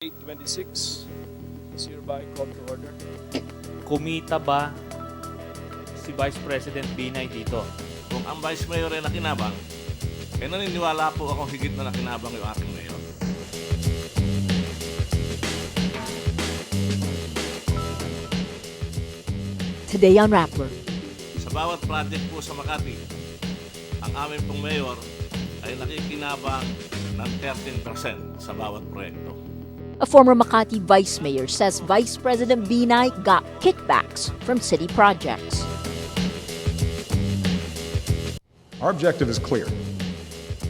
8:26 is hereby called to order. Kumita ba si Vice President Binay dito? Kung ang Vice Mayor ay nakinabang, naniniwala po akong higit na nakinabang yung aking mayor. Today on Rappler. Sa bawat project po sa Makati, ang aming pong mayor ay nakikinabang ng 13% sa bawat proyekto. A former Makati Vice Mayor says Vice President Binay got kickbacks from city projects. Our objective is clear.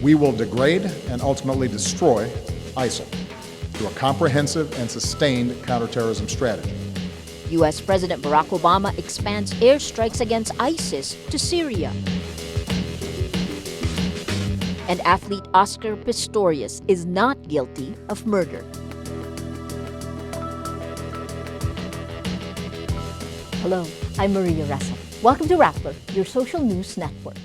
We will degrade and ultimately destroy ISIL through a comprehensive and sustained counterterrorism strategy. U.S. President Barack Obama expands airstrikes against ISIS to Syria. And athlete Oscar Pistorius is not guilty of murder. Hello, I'm Maria Ressa. Welcome to Rappler, your social news network.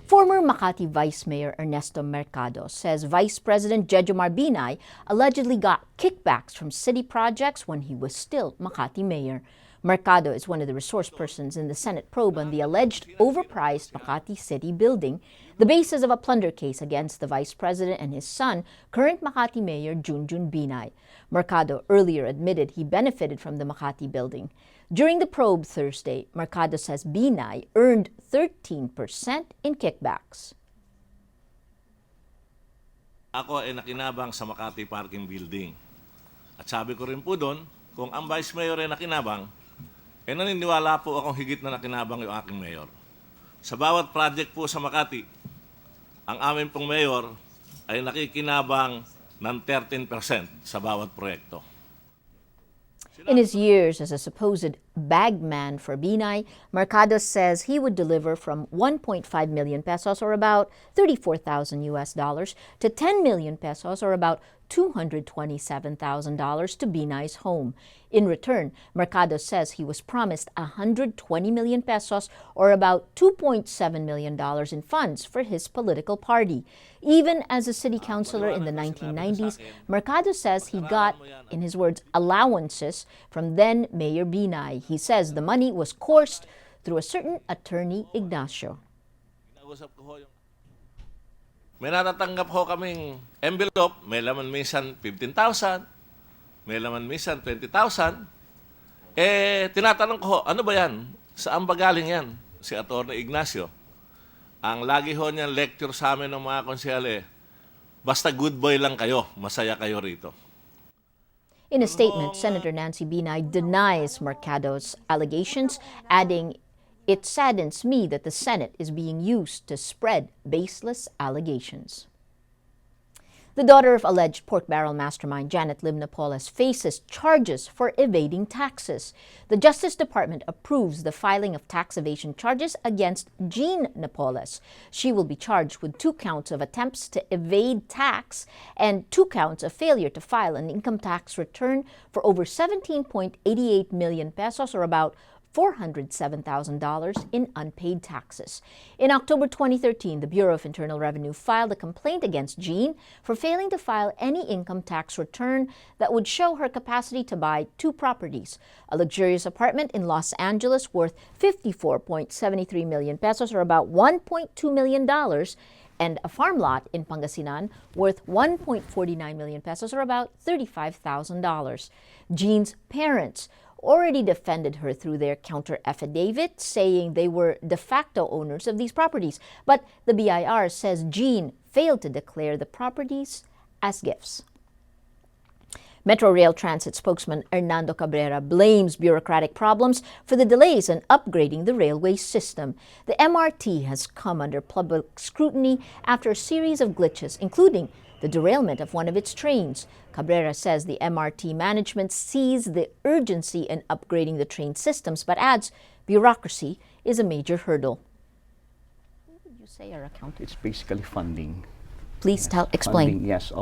Former Makati Vice Mayor Ernesto Mercado says Vice President Jejomar Binay allegedly got kickbacks from city projects when he was still Makati Mayor. Mercado is one of the resource persons in the Senate probe on the alleged overpriced Makati City building, the basis of a plunder case against the Vice President and his son, current Makati Mayor Junjun Binay. Mercado earlier admitted he benefited from the Makati building. During the probe Thursday, Mercado says Binay earned 13% in kickbacks. Ako ay nakinabang sa Makati Parking Building. At sabi ko rin po doon, kung ang Vice Mayor ay nakinabang, naniniwala po akong higit na nakinabang yung aking mayor. Sa bawat project po sa Makati, ang aming pong mayor ay nakikinabang ng 13% sa bawat proyekto. In his years as a supposed bagman for Binay, Mercado says he would deliver from 1.5 million pesos or about 34,000 US dollars to 10 million pesos or about $227,000 to Binay's home. In return, Mercado says he was promised 120 million pesos or about $2.7 million in funds for his political party. Even as a city councilor in the 1990s, Mercado says he got, in his words, allowances from then Mayor Binay. He says the money was coursed through a certain attorney Ignacio. May natatanggap ho kaming envelope, may laman minsan 15,000, may laman minsan 20,000. Tinatanong ko ho, ano ba yan? Saan ba galing yan? Si Atty. Ignacio. Ang lagi ho niyang lecture sa amin ng mga konsyale, basta good boy lang kayo, masaya kayo rito. In a statement, Senator Nancy Binay denies Mercado's allegations, adding, "It saddens me that the Senate is being used to spread baseless allegations." The daughter of alleged pork barrel mastermind Janet Lim NAPOLES faces charges for evading taxes. The Justice Department approves the filing of tax evasion charges against JEANE NAPOLES. She will be charged with 2 counts of attempts to evade tax and 2 counts of failure to file an income tax return for over 17.88 million pesos or about $407,000 in unpaid taxes. In October 2013, the Bureau of Internal Revenue filed a complaint against JEANE for failing to file any income tax return that would show her capacity to buy 2 properties, a luxurious apartment in Los Angeles worth 54.73 million pesos or about $1.2 million, and a farm lot in Pangasinan worth 1.49 million pesos or about $35,000. JEANE's parents already defended her through their counter affidavit, saying they were de facto owners of these properties. But the BIR says JEANE failed to declare the properties as gifts. Metro Rail Transit spokesman Hernando Cabrera blames bureaucratic problems for the delays in upgrading the railway system. The MRT has come under public scrutiny after a series of glitches, including the derailment of one of its trains. Cabrera says the MRT management sees the urgency in upgrading the train systems, but adds bureaucracy is a major hurdle. What would you say are accounting? It's basically funding. Please Yes, explain. Funding, yes.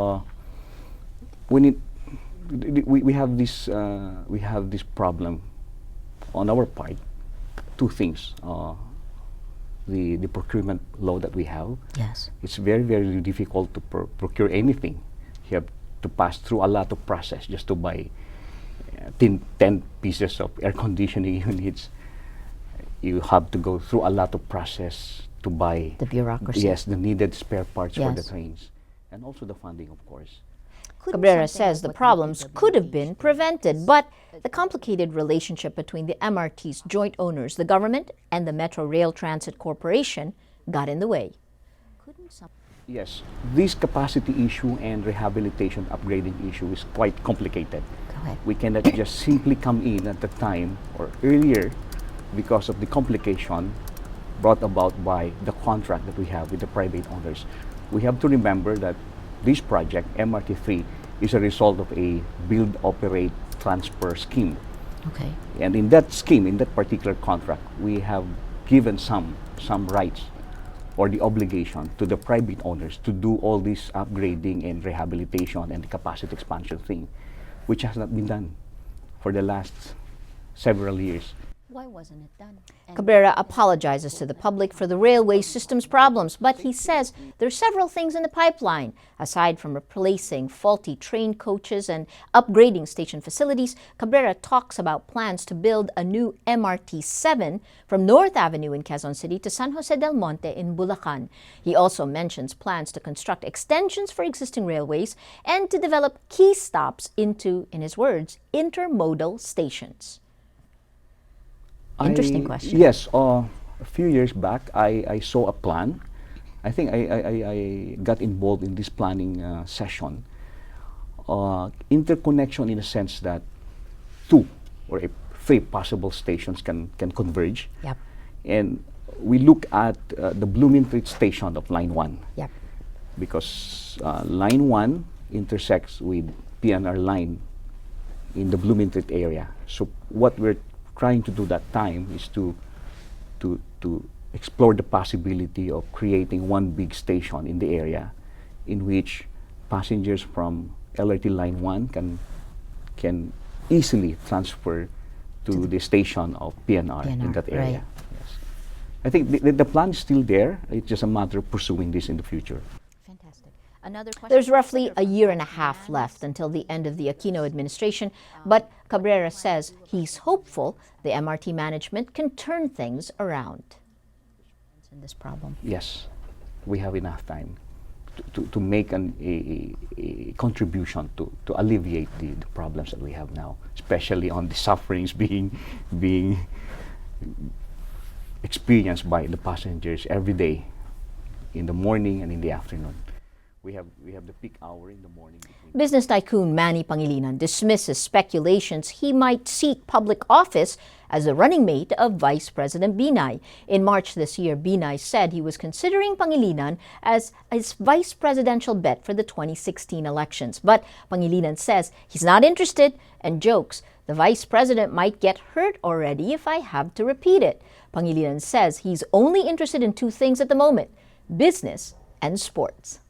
We have this problem on our part. 2 things. The procurement law that we have. Yes. It's very, very difficult to procure anything. You have to pass through a lot of process just to buy 10 pieces of air conditioning units. You have to go through a lot of process to buy The bureaucracy. yes, the needed spare parts for the Yes. trains, and also the funding, of course. Cabrera says the problems could have been prevented, but the complicated relationship between the MRT's joint owners, the government, and the Metro Rail Transit Corporation got in the way. Yes, this capacity issue and rehabilitation upgrading issue is quite complicated. Go ahead. We cannot just simply come in at the time or earlier because of the complication brought about by the contract that we have with the private owners. We have to remember that this project, MRT3, is a result of a build, operate, transfer scheme. Okay. And in that scheme, in that particular contract, we have given some rights or the obligation to the private owners to do all this upgrading and rehabilitation and the capacity expansion thing, which has not been done for the last several years. Why wasn't it done? Cabrera apologizes to the public for the railway system's problems, but he says there are several things in the pipeline. Aside from replacing faulty train coaches and upgrading station facilities, Cabrera talks about plans to build a new MRT-7 from North Avenue in Quezon City to San Jose del Monte in Bulacan. He also mentions plans to construct extensions for existing railways and to develop key stops into, in his words, intermodal stations. Interesting question. Yes, a few years back, I saw a plan. I think I got involved in this planning session. Interconnection in a sense that two or three possible stations can converge. Yep. And we look at the Bloomingtreet station of Line 1. Yep. Because Line 1 intersects with PNR line in the Bloomingtreet area. So what we're trying to do that time is to explore the possibility of creating one big station in the area in which passengers from LRT Line 1 can easily transfer to the station of PNR in that area. Right. Yes. I think the plan is still there. It's just a matter of pursuing this in the future. Fantastic. There's roughly a year and a half left until the end of the Aquino administration, but Cabrera says he's hopeful the MRT management can turn things around. In this problem. Yes, we have enough time to make a contribution to alleviate the problems that we have now, especially on the sufferings being experienced by the passengers every day, in the morning and in the afternoon. We have the peak hour in the morning. Business tycoon Manny Pangilinan dismisses speculations he might seek public office as the running mate of Vice President Binay. In March this year, Binay said he was considering Pangilinan as his vice presidential bet for the 2016 elections. But Pangilinan says he's not interested and jokes, the vice president might get hurt already if I have to repeat it. Pangilinan says he's only interested in two things at the moment, business and sports.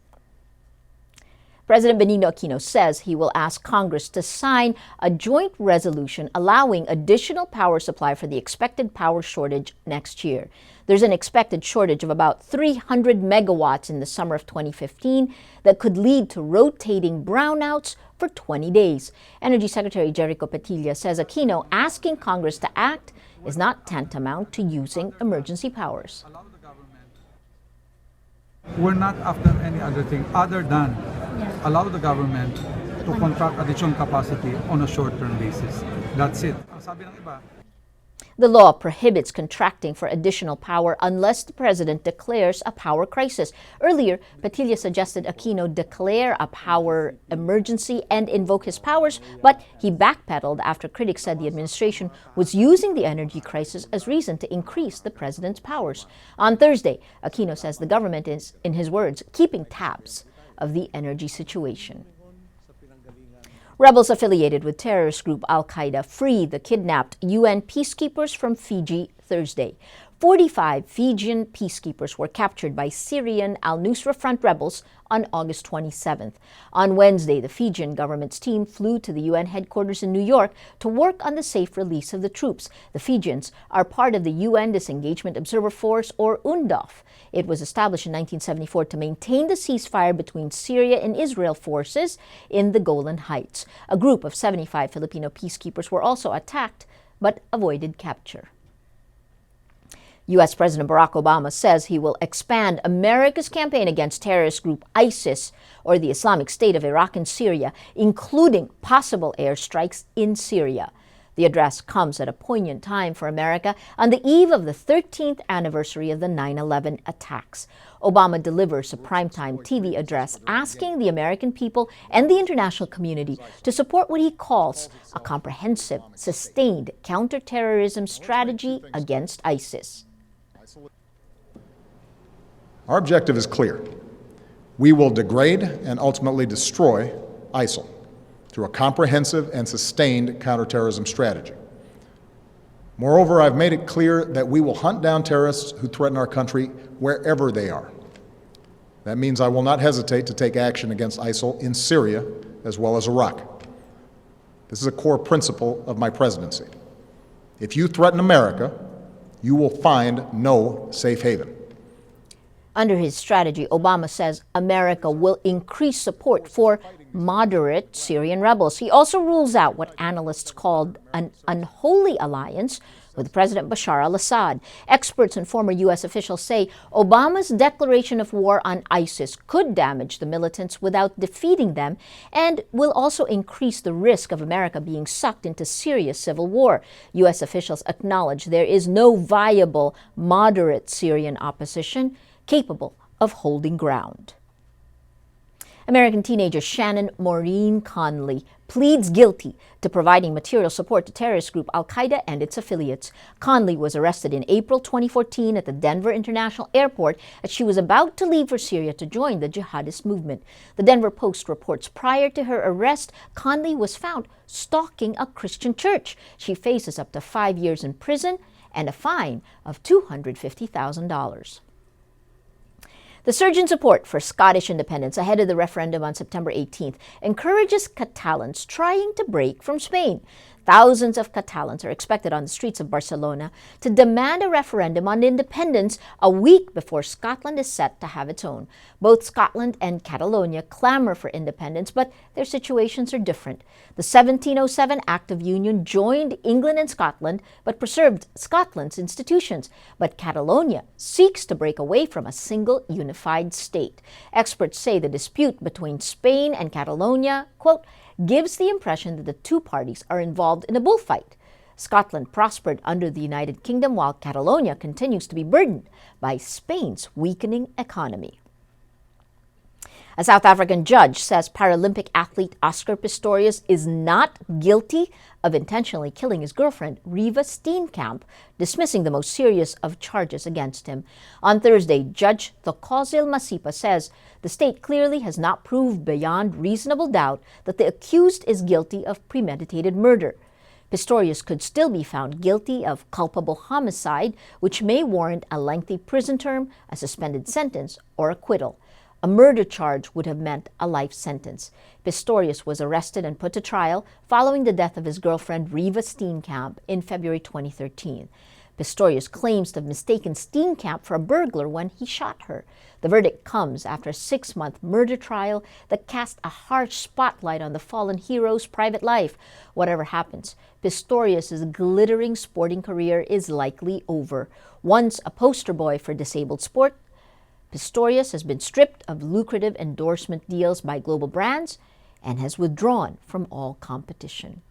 President Benigno Aquino says he will ask Congress to sign a joint resolution allowing additional power supply for the expected power shortage next year. There's an expected shortage of about 300 megawatts in the summer of 2015 that could lead to rotating brownouts for 20 days. Energy Secretary Jericho Petilla says Aquino asking Congress to act is not tantamount to using emergency powers. We're not after any other thing other than allow the government to contract additional capacity on a short-term basis. That's it. Ang sabi ng iba, the law prohibits contracting for additional power unless the president declares a power crisis. Earlier, Petilla suggested Aquino declare a power emergency and invoke his powers, but he backpedaled after critics said the administration was using the energy crisis as reason to increase the president's powers. On Thursday, Aquino says the government is, in his words, keeping tabs of the energy situation. Rebels affiliated with terrorist group Al-Qaeda freed the kidnapped UN peacekeepers from Fiji Thursday. 45 Fijian peacekeepers were captured by Syrian al-Nusra Front rebels on August 27th. On Wednesday, the Fijian government's team flew to the UN headquarters in New York to work on the safe release of the troops. The Fijians are part of the UN Disengagement Observer Force, or UNDOF. It was established in 1974 to maintain the ceasefire between Syria and Israel forces in the Golan Heights. A group of 75 Filipino peacekeepers were also attacked but avoided capture. U.S. President Barack Obama says he will expand America's campaign against terrorist group ISIS, or the Islamic State of Iraq and Syria, including possible airstrikes in Syria. The address comes at a poignant time for America on the eve of the 13th anniversary of the 9/11 attacks. Obama delivers a primetime TV address asking the American people and the international community to support what he calls a comprehensive, sustained counterterrorism strategy against ISIS. Our objective is clear. We will degrade and ultimately destroy ISIL through a comprehensive and sustained counterterrorism strategy. Moreover, I've made it clear that we will hunt down terrorists who threaten our country wherever they are. That means I will not hesitate to take action against ISIL in Syria as well as Iraq. This is a core principle of my presidency. If you threaten America, you will find no safe haven. Under his strategy, Obama says America will increase support for moderate Syrian rebels. He also rules out what analysts called an unholy alliance with President Bashar al-Assad. Experts and former U.S. officials say Obama's declaration of war on ISIS could damage the militants without defeating them and will also increase the risk of America being sucked into Syria's civil war. U.S. officials acknowledge there is no viable moderate Syrian opposition capable of holding ground. American teenager Shannon Maureen Conley pleads guilty to providing material support to terrorist group Al-Qaeda and its affiliates. Conley was arrested in April 2014 at the Denver International Airport as she was about to leave for Syria to join the jihadist movement. The Denver Post reports prior to her arrest, Conley was found stalking a Christian church. She faces up to 5 years in prison and a fine of $250,000. The surge in support for Scottish independence ahead of the referendum on September 18th encourages Catalans trying to break from Spain. Thousands of Catalans are expected on the streets of Barcelona to demand a referendum on independence a week before Scotland is set to have its own. Both Scotland and Catalonia clamor for independence, but their situations are different. The 1707 Act of Union joined England and Scotland, but preserved Scotland's institutions. But Catalonia seeks to break away from a single unified state. Experts say the dispute between Spain and Catalonia, quote, gives the impression that the two parties are involved in a bullfight. Scotland prospered under the United Kingdom while Catalonia continues to be burdened by Spain's weakening economy. A South African judge says Paralympic athlete Oscar Pistorius is not guilty of intentionally killing his girlfriend, Riva Steenkamp, dismissing the most serious of charges against him. On Thursday, Judge Thokozile Masipa says the state clearly has not proved beyond reasonable doubt that the accused is guilty of premeditated murder. Pistorius could still be found guilty of culpable homicide, which may warrant a lengthy prison term, a suspended sentence, or acquittal. A murder charge would have meant a life sentence. Pistorius was arrested and put to trial following the death of his girlfriend Riva Steenkamp in February 2013. Pistorius claims to have mistaken Steenkamp for a burglar when he shot her. The verdict comes after a 6-month murder trial that cast a harsh spotlight on the fallen hero's private life. Whatever happens, Pistorius' glittering sporting career is likely over. Once a poster boy for disabled sport, Pistorius has been stripped of lucrative endorsement deals by global brands and has withdrawn from all competition.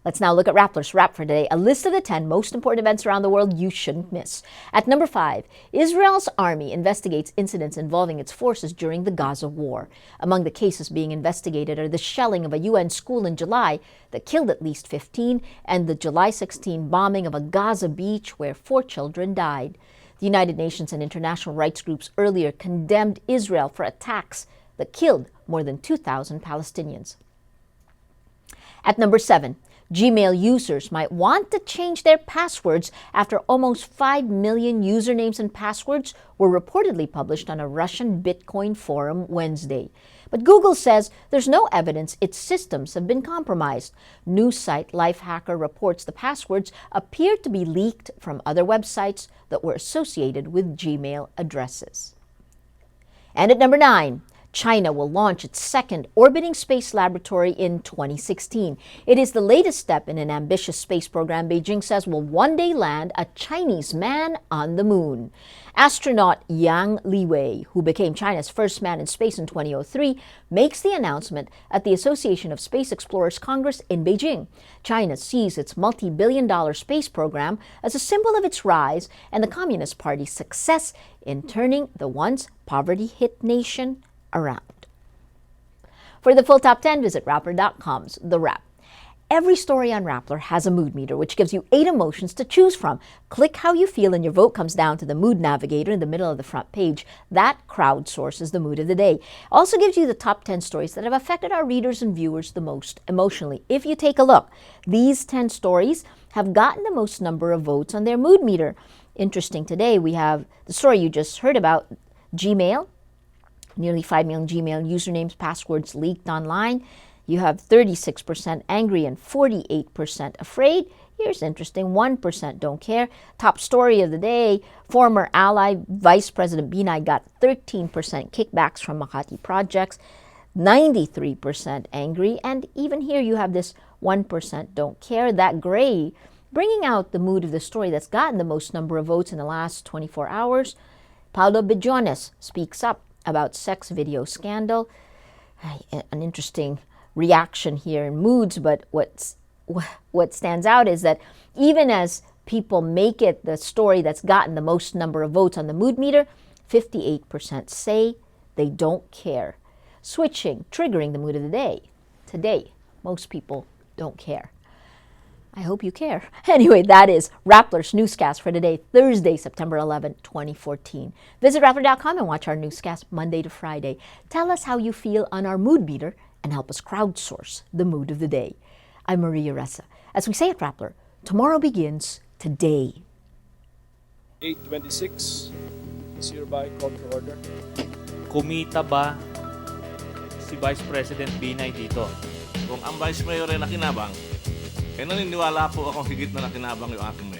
Let's now look at Rappler's Wrap for today, a list of the 10 most important events around the world you shouldn't miss. At number 5, Israel's army investigates incidents involving its forces during the Gaza war. Among the cases being investigated are the shelling of a UN school in July that killed at least 15 and the July 16 bombing of a Gaza beach where 4 children died. The United Nations and international rights groups earlier condemned Israel for attacks that killed more than 2,000 Palestinians. At number 7, Gmail users might want to change their passwords after almost 5 million usernames and passwords were reportedly published on a Russian Bitcoin forum Wednesday. But Google says there's no evidence its systems have been compromised. News site Lifehacker reports the passwords appeared to be leaked from other websites that were associated with Gmail addresses. And at number 9, China will launch its second orbiting space laboratory in 2016. It is the latest step in an ambitious space program Beijing says will one day land a Chinese man on the moon. Astronaut Yang Liwei, who became China's first man in space in 2003, makes the announcement at the Association of Space Explorers Congress in Beijing. China sees its multi-billion-dollar space program as a symbol of its rise and the Communist Party's success in turning the once poverty-hit nation around. For the full top 10, visit Rappler.com's The Wrap. Every story on Rappler has a mood meter, which gives you 8 emotions to choose from. Click how you feel and your vote comes down to the mood navigator in the middle of the front page. That crowdsources the mood of the day. Also gives you the top 10 stories that have affected our readers and viewers the most emotionally. If you take a look, these 10 stories have gotten the most number of votes on their mood meter. Interesting today, we have the story you just heard about, Gmail. Nearly 5 million Gmail usernames, passwords leaked online. You have 36% angry and 48% afraid. Here's interesting, 1% don't care. Top story of the day, former ally Vice President Binay got 13% kickbacks from Makati projects, 93% angry, and even here you have this 1% don't care. That gray, bringing out the mood of the story that's gotten the most number of votes in the last 24 hours. Paulo Bejones speaks up about sex video scandal. An interesting reaction here in moods, but what stands out is that even as people make it the story that's gotten the most number of votes on the mood meter, 58% say they don't care. Switching, triggering the mood of the day. Today, most people don't care. I hope you care. Anyway, that is Rappler's Newscast for today, Thursday, September 11, 2014. Visit Rappler.com and watch our newscast Monday to Friday. Tell us how you feel on our mood meter and help us crowdsource the mood of the day. I'm Maria Ressa. As we say at Rappler, tomorrow begins today. 8:26 is hereby called to order. Kumita ba si Vice President Binay dito? Kung ang Vice Mayor ay nakinabang, naniniwala po akong higit na nakinabang yung aking